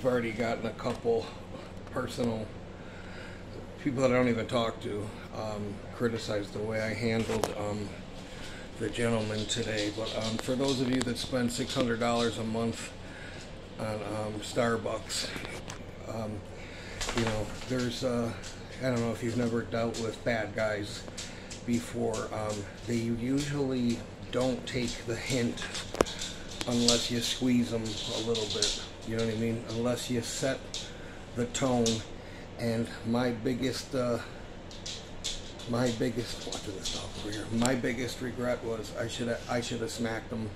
already gotten a couple personal people that I don't even talk to criticize the way I handled the gentleman today. But for those of you that spend $600 a month on Starbucks, you know, there's I don't know if you've never dealt with bad guys before. They usually don't take the hint unless you squeeze them a little bit. You know what I mean? Unless you set the tone. And my biggest watching this stuff over here. My biggest regret was I should have smacked him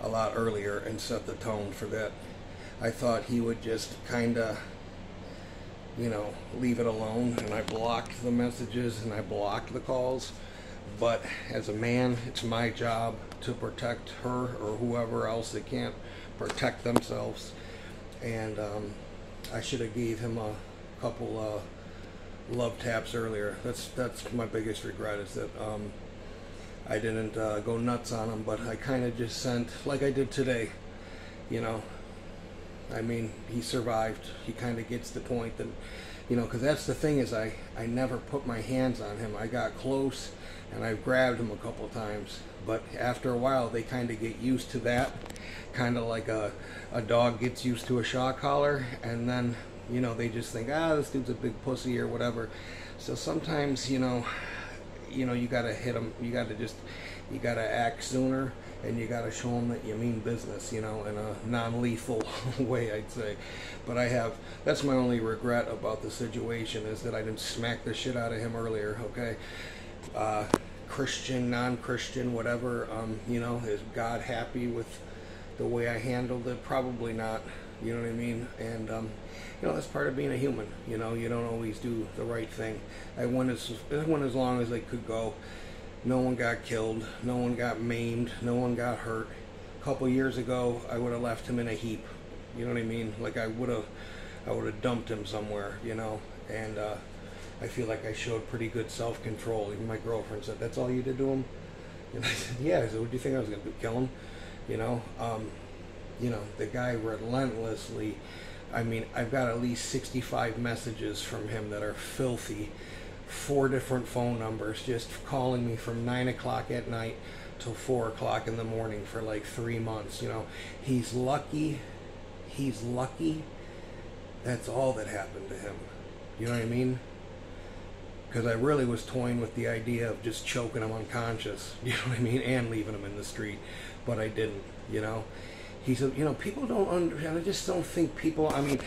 a lot earlier and set the tone for that. I thought he would just kind of, you know, leave it alone, and I blocked the messages and I blocked the calls. But as a man, it's my job to protect her or whoever else that can't protect themselves. And I should have gave him a couple love taps earlier. That's my biggest regret, is that I didn't go nuts on him, but I kind of just sent, like I did today, you know. I mean, he survived. He kind of gets the point that, you know, because that's the thing, is I never put my hands on him. I got close and I grabbed him a couple times, but after a while they kind of get used to that, kind of like a dog gets used to a shock collar, and then, you know, they just think, this dude's a big pussy or whatever. So sometimes, you know, you gotta hit them. You gotta act sooner, and you gotta show them that you mean business, you know, in a non-lethal way, I'd say. But that's my only regret about the situation, is that I didn't smack the shit out of him earlier. Okay, Christian, non-Christian, whatever. You know, is God happy with the way I handled it? Probably not. You know what I mean? And you know, that's part of being a human. You know, you don't always do the right thing. I went as long as I could go. No one got killed. No one got maimed. No one got hurt. A couple years ago, I would have left him in a heap. You know what I mean? Like I would have dumped him somewhere. You know, and I feel like I showed pretty good self-control. Even my girlfriend said, "That's all you did to him?" And I said, "Yeah." I said, "What do you think I was going to do? Kill him?" You know. You know, the guy relentlessly, I mean, I've got at least 65 messages from him that are filthy. 4 different phone numbers, just calling me from 9 o'clock at night till 4 o'clock in the morning for like 3 months. You know, he's lucky. That's all that happened to him. You know what I mean? Because I really was toying with the idea of just choking him unconscious. You know what I mean? And leaving him in the street. But I didn't, you know. He's a, you know, people don't understand. I just don't think people, I mean,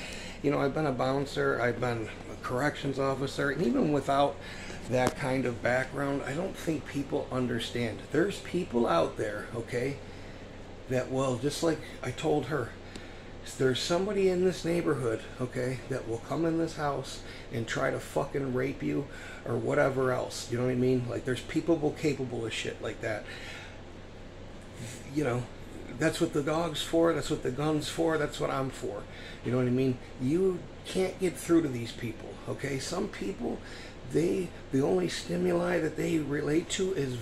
you know, I've been a bouncer, I've been a corrections officer, and even without that kind of background, I don't think people understand. There's people out there, okay, that will, just like I told her, there's somebody in this neighborhood, okay, that will come in this house and try to fucking rape you or whatever else. You know what I mean? Like, there's people capable of shit like that. You know, that's what the dog's for, that's what the gun's for, that's what I'm for. You know what I mean? You can't get through to these people, okay? Some people, the only stimuli that they relate to is